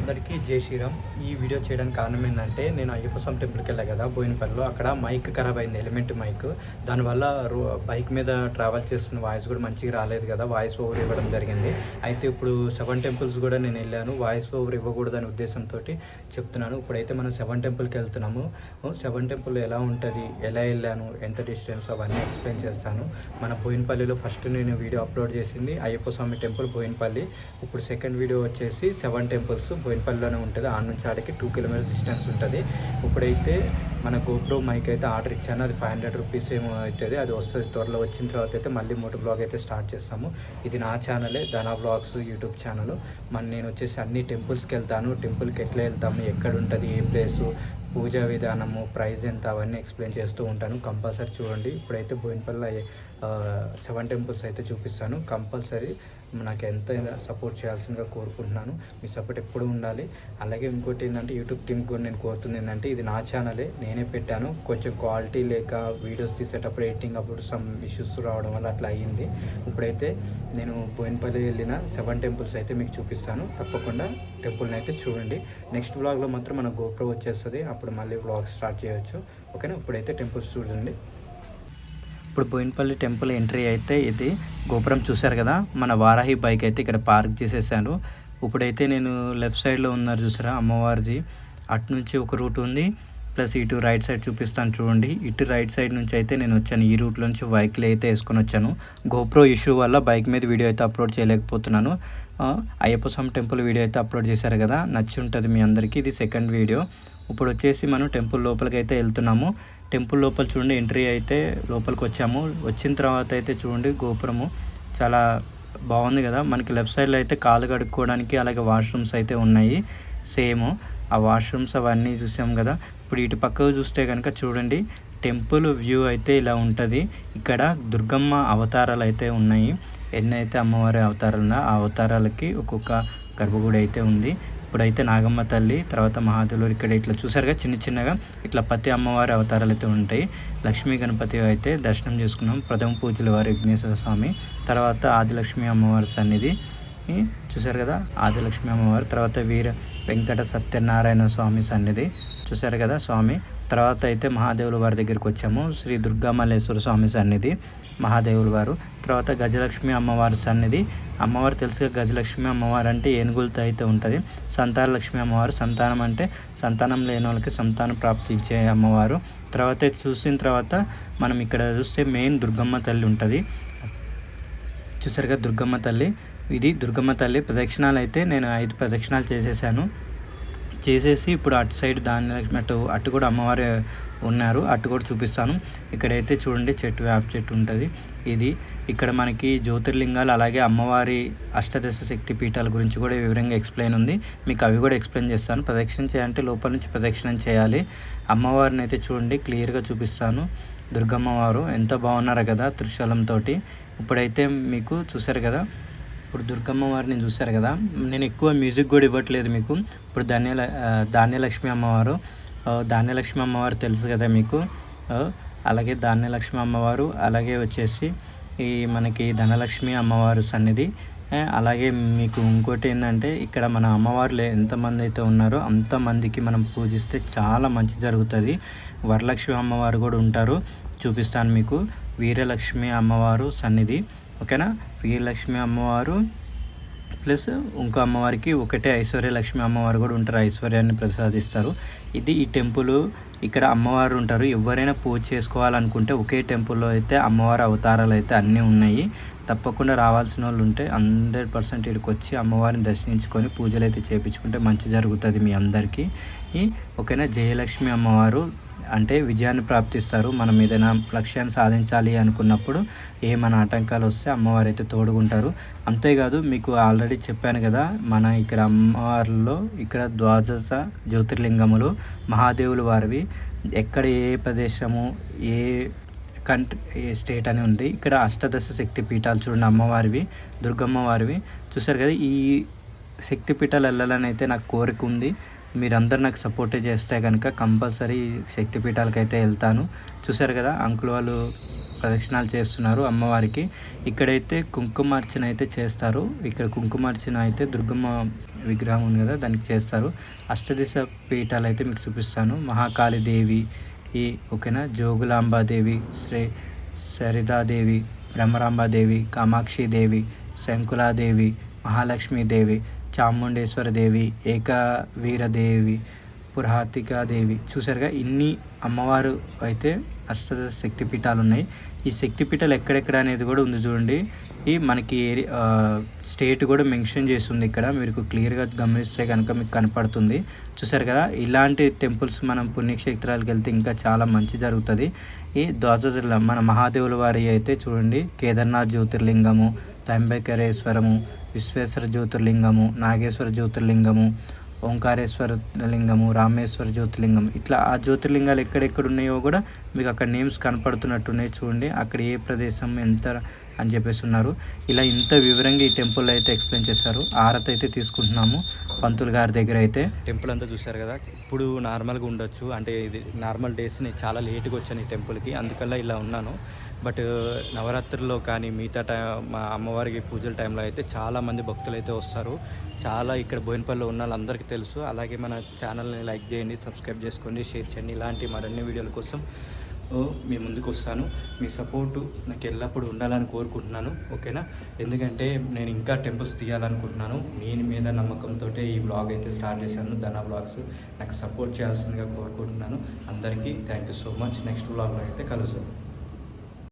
అందరికీ జై శ్రీరామ్. ఈ వీడియో చేయడానికి కారణం ఏంటంటే, నేను అయ్యప్ప స్వామి టెంపుల్కి వెళ్ళా కదా బోయినపల్లిలో. అక్కడ మైక్ ఖరాబ్ అయింది, ఎలిమెంట్ మైక్. దానివల్ల బైక్ మీద ట్రావెల్ చేస్తున్న వాయిస్ కూడా మంచిగా రాలేదు కదా, వాయిస్ ఓవర్ ఇవ్వడం జరిగింది. అయితే ఇప్పుడు 7 టెంపుల్స్ కూడా నేను వెళ్ళాను, వాయిస్ ఓవర్ ఇవ్వకూడదనే ఉద్దేశంతో చెప్తున్నాను. ఇప్పుడైతే మనం 7 టెంపుల్కి వెళ్తున్నాము. 7 టెంపుల్ ఎలా ఉంటుంది, ఎలా వెళ్ళాను, ఎంత డిస్టెన్స్, అవన్నీ ఎక్స్ప్లెయిన్ చేస్తాను. మన బోయినపల్లిలో ఫస్ట్ నేను వీడియో అప్లోడ్ చేసింది అయ్యప్ప స్వామి టెంపుల్ బోయినపల్లి. ఇప్పుడు సెకండ్ వీడియో వచ్చేసి 7 టెంపుల్స్ బోయినపల్లిలోనే ఉంటుంది. ఆడ నుంచి ఆడికి 2 కిలోమీటర్స్ డిస్టెన్స్ ఉంటుంది. ఇప్పుడైతే మన గోప్రో మైక్ అయితే ఆర్డర్ ఇచ్చాను, అది 500 రూపీస్ ఏమో అవుతుంది. అది వస్తుంది త్వరలో. వచ్చిన తర్వాత అయితే మళ్ళీ మోటో బ్లాగ్ అయితే స్టార్ట్ చేస్తాము. ఇది నా ఛానలే, ధనా బ్లాగ్స్ యూట్యూబ్ ఛానల్. నేను వచ్చేసి అన్ని టెంపుల్స్కి వెళ్తాను, టెంపుల్కి ఎట్లా వెళ్తాము, ఎక్కడ ఉంటుంది, ఏ ప్లేసు, పూజా విధానము, ప్రైస్ ఎంత, అవన్నీ ఎక్స్ప్లెయిన్ చేస్తూ ఉంటాను. కంపల్సరీ చూడండి. ఇప్పుడైతే బోయినపల్లి 7 టెంపుల్స్ అయితే చూపిస్తాను. కంపల్సరీ నాకు ఎంత సపోర్ట్ చేయాల్సిందిగా కోరుకుంటున్నాను. మీ సపోర్ట్ ఎప్పుడు ఉండాలి. అలాగే ఇంకోటి ఏంటంటే, యూట్యూబ్ టీం కూడా నేను కోరుతుంది ఏంటంటే, ఇది నా ఛానలే, నేనే పెట్టాను. కొంచెం క్వాలిటీ లేక వీడియోస్ తీసేటప్పుడు ఎడిటింగ్ అప్పుడు సమ్ ఇష్యూస్ రావడం వల్ల అట్లా అయ్యింది. ఇప్పుడైతే నేను బోయినపల్లి వెళ్ళిన 7 టెంపుల్స్ అయితే మీకు చూపిస్తాను. తప్పకుండా టెంపుల్ని అయితే చూడండి. నెక్స్ట్ వ్లాగ్లో మాత్రం మన గోప్రో వచ్చేస్తుంది, అప్పుడు మళ్ళీ వ్లాగ్ స్టార్ట్ చేయొచ్చు. ఓకేనా. ఇప్పుడైతే టెంపుల్స్ చూడండి. ఇప్పుడు బోయినపల్లి టెంపుల్ ఎంట్రీ అయితే ఇది గోపురం చూశారు కదా, మన వారాహి బైక్ అయితే ఇక్కడ పార్క్ చేసేసాను. ఇప్పుడైతే నేను లెఫ్ట్ సైడ్లో ఉన్నారు చూసారా అమ్మవారిది, అటు నుంచి ఒక రూట్ ఉంది, ప్లస్ ఇటు రైట్ సైడ్ చూపిస్తాను చూడండి. ఇటు రైట్ సైడ్ నుంచి అయితే నేను వచ్చాను, ఈ రూట్లో నుంచి వెహికల్ అయితే వేసుకొని వచ్చాను. గోప్రో ఇష్యూ వల్ల బైక్ మీద వీడియో అయితే అప్లోడ్ చేయలేకపోతున్నాను. అయ్యప్ప స్వామి టెంపుల్ వీడియో అయితే అప్లోడ్ చేశారు కదా, నచ్చి ఉంటుంది మీ అందరికీ. ఇది సెకండ్ వీడియో. ఇప్పుడు వచ్చేసి మనం టెంపుల్ లోపలికి అయితే వెళ్తున్నాము. టెంపుల్ లోపల చూడండి, ఎంట్రీ అయితే లోపలికి వచ్చాము. వచ్చిన తర్వాత అయితే చూడండి గోపురము చాలా బాగుంది కదా. మనకి లెఫ్ట్ సైడ్లో అయితే కాలు కడుక్కోవడానికి అలాగే వాష్రూమ్స్ అయితే ఉన్నాయి. సేమ్ ఆ వాష్రూమ్స్ అవన్నీ చూసాం కదా. ఇప్పుడు ఇటు పక్కకు చూస్తే కనుక చూడండి, టెంపుల్ వ్యూ అయితే ఇలా ఉంటుంది. ఇక్కడ దుర్గమ్మ అవతారాలు అయితే ఉన్నాయి. ఎన్ని అయితే అమ్మవారి అవతారాలు ఉన్నాయో ఆ అవతారాలకి ఒక్కొక్క గర్భగుడి అయితే ఉంది. ఇప్పుడైతే నాగమ్మ తల్లి, తర్వాత మహాదేవులు, ఇక్కడ ఇట్లా చూసారుగా చిన్న చిన్నగా ఇట్లా ప్రతి అమ్మవారి అవతారాలు అయితే ఉంటాయి. లక్ష్మీ గణపతి అయితే దర్శనం చేసుకున్నాం. ప్రథమ పూజల వారి విఘ్నేశ్వర స్వామి, తర్వాత ఆదిలక్ష్మి అమ్మవారి సన్నిధి చూసారు కదా, ఆదిలక్ష్మి అమ్మవారు, తర్వాత వీర వెంకట సత్యనారాయణ స్వామి సన్నిధి చూసారు కదా స్వామి. తర్వాత అయితే మహాదేవుల వారి దగ్గరికి వచ్చాము, శ్రీ దుర్గామల్లేశ్వర స్వామి సన్నిధి, మహాదేవుల వారు. తర్వాత గజలక్ష్మి అమ్మవారి సన్నిధి. అమ్మవారు తెలుసుగా, గజలక్ష్మి అమ్మవారు అంటే ఏనుగులతో అయితే ఉంటుంది. సంతానలక్ష్మి అమ్మవారు, సంతానం అంటే సంతానం లేని వాళ్ళకి సంతానం ప్రాప్తించే అమ్మవారు. తర్వాత చూసిన తర్వాత మనం ఇక్కడ చూస్తే మెయిన్ దుర్గమ్మ తల్లి ఉంటుంది చూసారుగా, దుర్గమ్మ తల్లి. ఇది దుర్గమ్మ తల్లి ప్రదక్షిణాలు అయితే నేను 5 ప్రదక్షిణాలు చేసేసి ఇప్పుడు అటు సైడ్ దాని అటు కూడా అమ్మవారు ఉన్నారు, అటు కూడా చూపిస్తాను. ఇక్కడైతే చూడండి చెట్టు, వేప చెట్టు ఉంటుంది. ఇది ఇక్కడ మనకి జ్యోతిర్లింగాలు అలాగే అమ్మవారి అష్టదశ శక్తి పీఠాల గురించి కూడా వివరంగా ఎక్స్ప్లెయిన్ ఉంది. మీకు అవి కూడా ఎక్స్ప్లెయిన్ చేస్తాను. ప్రదక్షిణ చేయాలంటే లోపల నుంచి ప్రదక్షిణం చేయాలి. అమ్మవారిని అయితే చూడండి క్లియర్గా చూపిస్తాను. దుర్గమ్మవారు ఎంత బాగున్నారు కదా త్రిశూలంతో. ఇప్పుడైతే మీకు చూసారు కదా, ఇప్పుడు దుర్గమ్మ వారిని చూశారు కదా. నేను ఎక్కువ మ్యూజిక్ కూడా ఇవ్వట్లేదు మీకు. ఇప్పుడు ధాన్యలక్ష్మి అమ్మవారు, ధాన్యలక్ష్మి అమ్మవారు తెలుసు కదా మీకు. అలాగే ధాన్యలక్ష్మి అమ్మవారు, అలాగే వచ్చేసి ఈ మనకి ధనలక్ష్మి అమ్మవారు సన్నిధి. అలాగే మీకు ఇంకోటి ఏంటంటే, ఇక్కడ మన అమ్మవార్లు ఎంతమంది అయితే ఉన్నారో అంతమందికి మనం పూజిస్తే చాలా మంచి జరుగుతుంది. వరలక్ష్మి అమ్మవారు కూడా ఉంటారు, చూపిస్తాను మీకు. వీరలక్ష్మి అమ్మవారు సన్నిధి, ఓకేనా. వీరలక్ష్మి అమ్మవారు ప్లస్ ఇంకో అమ్మవారికి ఒకటే ఐశ్వర్యలక్ష్మి అమ్మవారు కూడా ఉంటారు, ఐశ్వర్యాన్ని ప్రసాదిస్తారు. ఇది ఈ టెంపుల్. ఇక్కడ అమ్మవారు ఉంటారు. ఎవరైనా పూజ చేసుకోవాలనుకుంటే ఒకే టెంపుల్లో అయితే అమ్మవారి అవతారాలు అయితే అన్నీ ఉన్నాయి. తప్పకుండా రావాల్సిన వాళ్ళు ఉంటే 100% ఇక్కడికి వచ్చి అమ్మవారిని దర్శించుకొని పూజలు అయితే చేయించుకుంటే మంచి జరుగుతుంది మీ అందరికీ. ఓకేనా. జయలక్ష్మి అమ్మవారు అంటే విజయాన్ని ప్రాప్తిస్తారు. మనం ఏదైనా లక్ష్యాన్ని సాధించాలి అనుకున్నప్పుడు ఏమైనా ఆటంకాలు వస్తే అమ్మవారు అయితే తోడుకుంటారు. అంతేకాదు, మీకు ఆల్రెడీ చెప్పాను కదా, మన ఇక్కడ అమ్మవారిలో ఇక్కడ ద్వాదశ జ్యోతిర్లింగములు మహాదేవులు వారివి. ఎక్కడ ఏ ప్రదేశము, ఏ కంట్రీ, ఏ స్టేట్ అని ఉంది. ఇక్కడ అష్టదశ శక్తి పీఠాలు చూడండి అమ్మవారివి, దుర్గమ్మ వారివి చూసారు కదా. ఈ శక్తి పీఠాలు వెళ్ళాలని అయితే నాకు కోరిక ఉంది. మీరందరూ నాకు సపోర్ట్ చేస్తే కనుక కంపల్సరీ శక్తిపీఠాలకు అయితే వెళ్తాను. చూసారు కదా అంకుల్ వాళ్ళు ప్రదక్షిణాలు చేస్తున్నారు అమ్మవారికి. ఇక్కడైతే కుంకుమార్చన అయితే చేస్తారు. ఇక్కడ కుంకుమార్చన అయితే దుర్గమ్మ విగ్రహం ఉంది కదా దానికి చేస్తారు. అష్టదిశ పీఠాలు అయితే మీకు చూపిస్తాను. మహాకాళీదేవి ఓకేనా, జోగులాంబాదేవి, శ్రీ సరితాదేవి, భ్రమరాంబాదేవి, కామాక్షిదేవి, శంకులాదేవి, మహాలక్ష్మీదేవి, చాముండేశ్వరదేవి, ఏకవీరదేవి, పురాతికాదేవి. చూసారుగా ఇన్ని అమ్మవారు అయితే అష్టదశ శక్తిపీఠాలు ఉన్నాయి. ఈ శక్తిపీఠాలు ఎక్కడెక్కడ అనేది కూడా ఉంది చూడండి. ఈ మనకి స్టేట్ కూడా మెన్షన్ చేస్తుంది ఇక్కడ, మీరు క్లియర్గా గమనిస్తే కనుక మీకు కనపడుతుంది. చూసారు కదా, ఇలాంటి టెంపుల్స్ మనం పుణ్యక్షేత్రాలకు వెళ్తే ఇంకా చాలా మంచి జరుగుతుంది. ఈ ద్వాదశ మన మహాదేవుల వారి అయితే చూడండి, కేదార్నాథ్ జ్యోతిర్లింగము, త్రయంబకేశ్వరము, విశ్వేశ్వర జ్యోతిర్లింగము, నాగేశ్వర జ్యోతిర్లింగము, ఓంకారేశ్వర లింగము, రామేశ్వర జ్యోతిర్లింగం, ఇట్లా ఆ జ్యోతిర్లింగాలు ఎక్కడెక్కడ ఉన్నాయో కూడా మీకు అక్కడ నేమ్స్ కనపడుతున్నట్టున్నాయి చూడండి. అక్కడ ఏ ప్రదేశం ఎంత అని చెప్పేసి ఉన్నారు. ఇలా ఇంత వివరంగా ఈ టెంపుల్ అయితే ఎక్స్ప్లెయిన్ చేశారు. ఆరతి అయితే తీసుకుంటున్నాము పంతులు గారి దగ్గర అయితే. టెంపుల్ అంతా చూశారు కదా, ఇప్పుడు నార్మల్గా ఉండొచ్చు, అంటే ఇది నార్మల్ డేస్ నేను చాలా లేట్గా వచ్చాను ఈ టెంపుల్కి, అందుకల్లా ఇలా ఉన్నాను. బట్ నవరాత్రుల్లో కానీ మిగతా మా అమ్మవారికి పూజల టైంలో అయితే చాలామంది భక్తులు అయితే వస్తారు. చాలా ఇక్కడ బోయినపల్లిలో ఉన్న వాళ్ళందరికీ తెలుసు. అలాగే మన ఛానల్ని లైక్ చేయండి, సబ్స్క్రైబ్ చేసుకోండి, షేర్ చేయండి. ఇలాంటి మరిన్ని వీడియోల కోసం మీ ముందుకు వస్తాను. మీ సపోర్టు నాకు ఎల్లప్పుడూ ఉండాలని కోరుకుంటున్నాను, ఓకేనా. ఎందుకంటే నేను ఇంకా టెంపుల్స్ తీయాలనుకుంటున్నాను. నేను మీద నమ్మకంతో ఈ వ్లాగ్ అయితే స్టార్ట్ చేశాను, ధన వ్లాగ్స్. నాకు సపోర్ట్ చేయాల్సిందిగా కోరుకుంటున్నాను. అందరికీ thank you so much. Next వ్లాగ్లో అయితే కలుద్దాం.